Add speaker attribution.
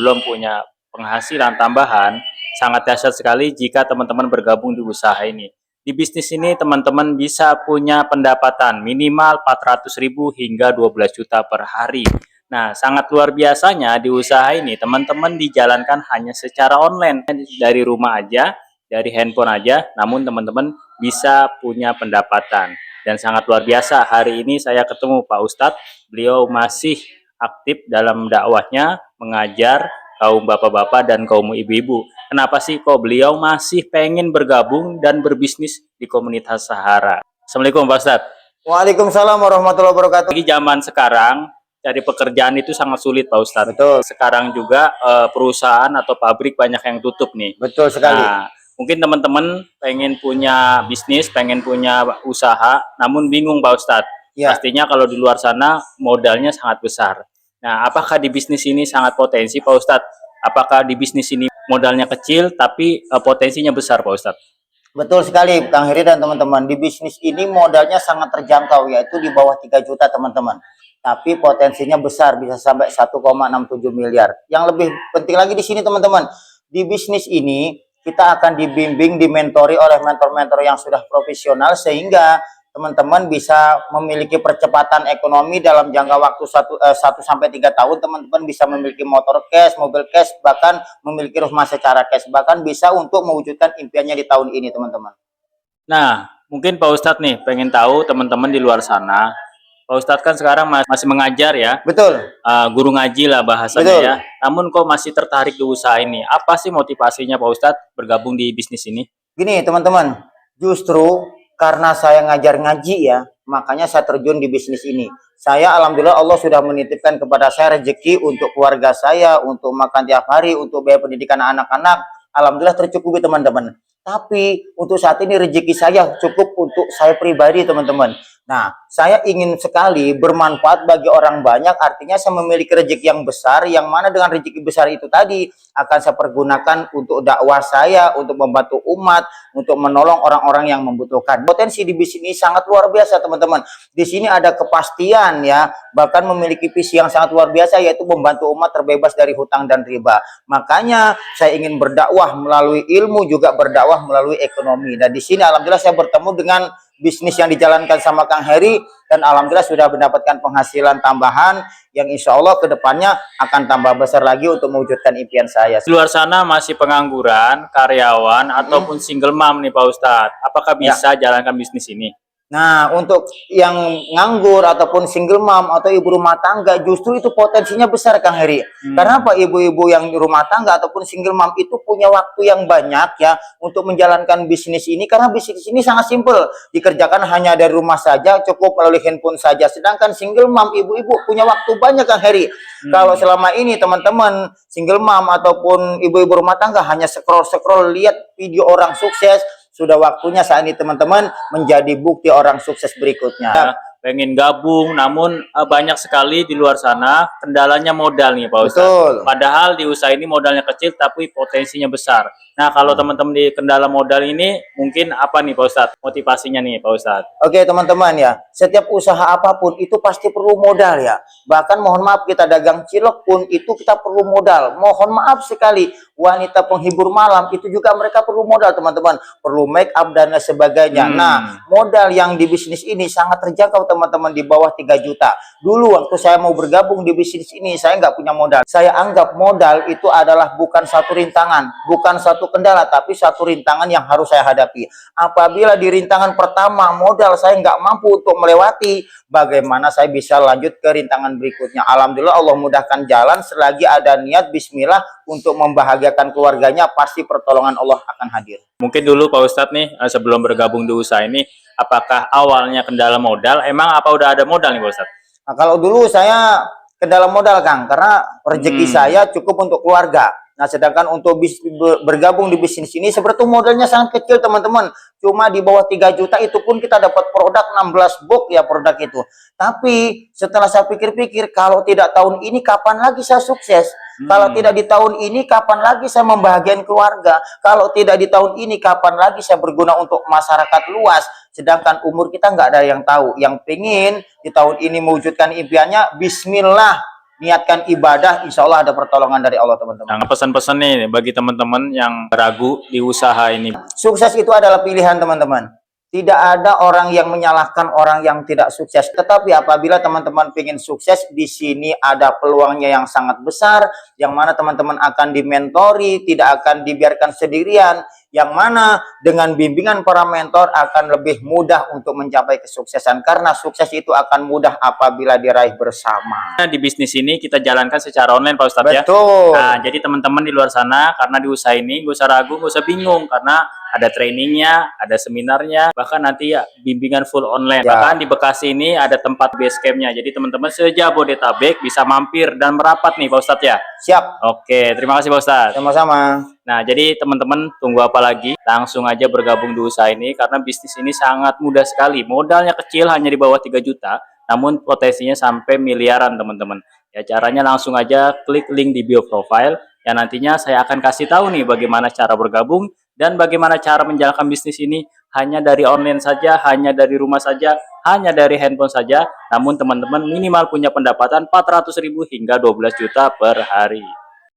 Speaker 1: belum punya penghasilan tambahan, sangat dahsyat sekali jika teman-teman bergabung di usaha ini. Di bisnis ini teman-teman bisa punya pendapatan minimal 400.000 hingga 12 juta per hari. Nah, sangat luar biasanya di usaha ini teman-teman dijalankan hanya secara online dari rumah aja, dari handphone aja, namun teman-teman bisa punya pendapatan. Dan sangat luar biasa, hari ini saya ketemu Pak Ustadz, beliau masih aktif dalam dakwahnya, mengajar kaum bapak-bapak dan kaum ibu-ibu. Kenapa sih kok beliau masih pengen bergabung dan berbisnis di komunitas Sahara? Assalamualaikum Pak Ustadz.
Speaker 2: Waalaikumsalam warahmatullahi wabarakatuh.
Speaker 1: Di zaman sekarang, cari pekerjaan itu sangat sulit Pak Ustadz.
Speaker 2: Betul.
Speaker 1: Sekarang juga perusahaan atau pabrik banyak yang tutup nih.
Speaker 2: Betul sekali.
Speaker 1: Nah, mungkin teman-teman pengen punya bisnis, pengen punya usaha, namun bingung Pak Ustadz.
Speaker 2: Ya.
Speaker 1: Pastinya kalau di luar sana modalnya sangat besar. Nah, apakah di bisnis ini sangat potensi Pak Ustadz? Apakah di bisnis ini modalnya kecil tapi potensinya besar Pak Ustadz?
Speaker 2: Betul sekali Kang Heri dan teman-teman. Di bisnis ini modalnya sangat terjangkau, yaitu di bawah 3 juta teman-teman. Tapi potensinya besar, bisa sampai 1,67 miliar. Yang lebih penting lagi di sini teman-teman, di bisnis ini kita akan dibimbing, dimentori oleh mentor-mentor yang sudah profesional, sehingga teman-teman bisa memiliki percepatan ekonomi dalam jangka waktu 1 sampai 3 tahun. Teman-teman bisa memiliki motor cash, mobil cash, bahkan memiliki rumah secara cash, bahkan bisa untuk mewujudkan impiannya di tahun ini teman-teman.
Speaker 1: Nah, mungkin Pak Ustadz nih pengen tahu teman-teman di luar sana, Pak Ustadz kan sekarang masih mengajar ya.
Speaker 2: Betul.
Speaker 1: Guru ngaji lah bahasanya. Betul. Ya. Namun kok masih tertarik di usaha ini? Apa sih motivasinya Pak Ustadz bergabung di bisnis ini?
Speaker 2: Gini teman-teman, justru karena saya ngajar ngaji ya, makanya saya terjun di bisnis ini. Saya alhamdulillah Allah sudah menitipkan kepada saya rezeki untuk keluarga saya, untuk makan tiap hari, untuk biaya pendidikan anak-anak. Alhamdulillah tercukupi teman-teman. Tapi untuk saat ini rezeki saya cukup untuk saya pribadi teman-teman. Nah, saya ingin sekali bermanfaat bagi orang banyak, artinya saya memiliki rezeki yang besar, yang mana dengan rezeki besar itu tadi akan saya pergunakan untuk dakwah saya, untuk membantu umat, untuk menolong orang-orang yang membutuhkan. Potensi di bisnis ini sangat luar biasa teman-teman. Di sini ada kepastian ya, bahkan memiliki visi yang sangat luar biasa, yaitu membantu umat terbebas dari hutang dan riba. Makanya saya ingin berdakwah melalui ilmu, juga berdakwah melalui ekonomi. Dan di sini alhamdulillah saya bertemu dengan bisnis yang dijalankan sama Kang Heri, dan alhamdulillah sudah mendapatkan penghasilan tambahan yang insya Allah kedepannya akan tambah besar lagi untuk mewujudkan impian saya.
Speaker 1: Di luar sana masih pengangguran, karyawan, ataupun single mom nih Pak Ustadz. Apakah bisa jalankan bisnis ini?
Speaker 2: Nah, untuk yang nganggur ataupun single mom atau ibu rumah tangga, justru itu potensinya besar Kang Heri. Karena apa? Ibu-ibu yang rumah tangga ataupun single mom itu punya waktu yang banyak ya untuk menjalankan bisnis ini, karena bisnis ini sangat simpel, dikerjakan hanya dari rumah saja, cukup melalui handphone saja. Sedangkan single mom, ibu-ibu punya waktu banyak Kang Heri. Kalau selama ini teman-teman single mom ataupun ibu-ibu rumah tangga hanya scroll-scroll lihat video orang sukses, sudah waktunya saat ini teman-teman menjadi bukti orang sukses berikutnya.
Speaker 1: Pengen gabung, namun banyak sekali di luar sana kendalanya modal nih Pak Ustadz.
Speaker 2: Betul.
Speaker 1: Padahal di usaha ini modalnya kecil tapi potensinya besar. Nah, kalau teman-teman di kendala modal ini mungkin apa nih Pak Ustadz? Motivasinya nih Pak Ustadz.
Speaker 2: Oke teman-teman ya, setiap usaha apapun itu pasti perlu modal ya. Bahkan mohon maaf, kita dagang cilok pun itu kita perlu modal. Mohon maaf sekali, wanita penghibur malam itu juga mereka perlu modal teman-teman. Perlu make up dan sebagainya. Nah, modal yang di bisnis ini sangat terjangkau teman-teman, di bawah 3 juta. Dulu waktu saya mau bergabung di bisnis ini, saya nggak punya modal. Saya anggap modal itu adalah bukan satu rintangan, bukan satu kendala, tapi satu rintangan yang harus saya hadapi. Apabila di rintangan pertama modal saya nggak mampu untuk melewati, bagaimana saya bisa lanjut ke rintangan berikutnya? Alhamdulillah Allah mudahkan jalan, selagi ada niat bismillah untuk membahagiakan keluarganya, pasti pertolongan Allah akan hadir.
Speaker 1: Mungkin dulu Pak Ustadz nih, sebelum bergabung di usaha ini, apakah awalnya kendala modal? Emang apa udah ada modal nih Pak Ustadz?
Speaker 2: Nah, kalau dulu saya kendala modal Kang, karena rezeki saya cukup untuk keluarga. Nah, sedangkan untuk bergabung di bisnis ini seperti modalnya sangat kecil teman-teman. Cuma di bawah 3 juta itu pun kita dapat produk 16 box ya produk itu. Tapi setelah saya pikir-pikir, kalau tidak tahun ini kapan lagi saya sukses? Kalau tidak di tahun ini kapan lagi saya membahagiakan keluarga? Kalau tidak di tahun ini kapan lagi saya berguna untuk masyarakat luas? Sedangkan umur kita nggak ada yang tahu. Yang pengen di tahun ini mewujudkan impiannya, bismillah. niatkan ibadah, insya Allah ada pertolongan dari Allah teman-teman.
Speaker 1: Nah, pesan-pesan nih bagi teman-teman yang ragu di usaha ini.
Speaker 2: Sukses itu adalah pilihan teman-teman. Tidak ada orang yang menyalahkan orang yang tidak sukses. Tetapi apabila teman-teman ingin sukses, di sini ada peluangnya yang sangat besar, yang mana teman-teman akan dimentori, tidak akan dibiarkan sendirian, yang mana dengan bimbingan para mentor akan lebih mudah untuk mencapai kesuksesan. Karena sukses itu akan mudah apabila diraih bersama.
Speaker 1: Di bisnis ini kita jalankan secara online Pak Ustadz ya.
Speaker 2: Betul.
Speaker 1: Nah, jadi teman-teman di luar sana, karena di usaha ini gak usah ragu, gak usah bingung, karena ada trainingnya, ada seminarnya, bahkan nanti ya bimbingan full online.
Speaker 2: Ya.
Speaker 1: Bahkan di Bekasi ini ada tempat base campnya. Jadi teman-teman sejabodetabek bisa mampir dan merapat nih Pak Ustadz ya.
Speaker 2: Siap.
Speaker 1: Oke, terima kasih Pak Ustadz.
Speaker 2: Sama-sama.
Speaker 1: Nah, jadi teman-teman tunggu apa lagi? Langsung aja bergabung di usaha ini karena bisnis ini sangat mudah sekali. Modalnya kecil hanya di bawah 3 juta, namun potensinya sampai miliaran teman-teman. Ya, caranya langsung aja klik link di bio profile yang nantinya saya akan kasih tahu nih bagaimana cara bergabung dan bagaimana cara menjalankan bisnis ini hanya dari online saja, hanya dari rumah saja, hanya dari handphone saja. Namun teman-teman minimal punya pendapatan 400.000 hingga 12 juta per hari.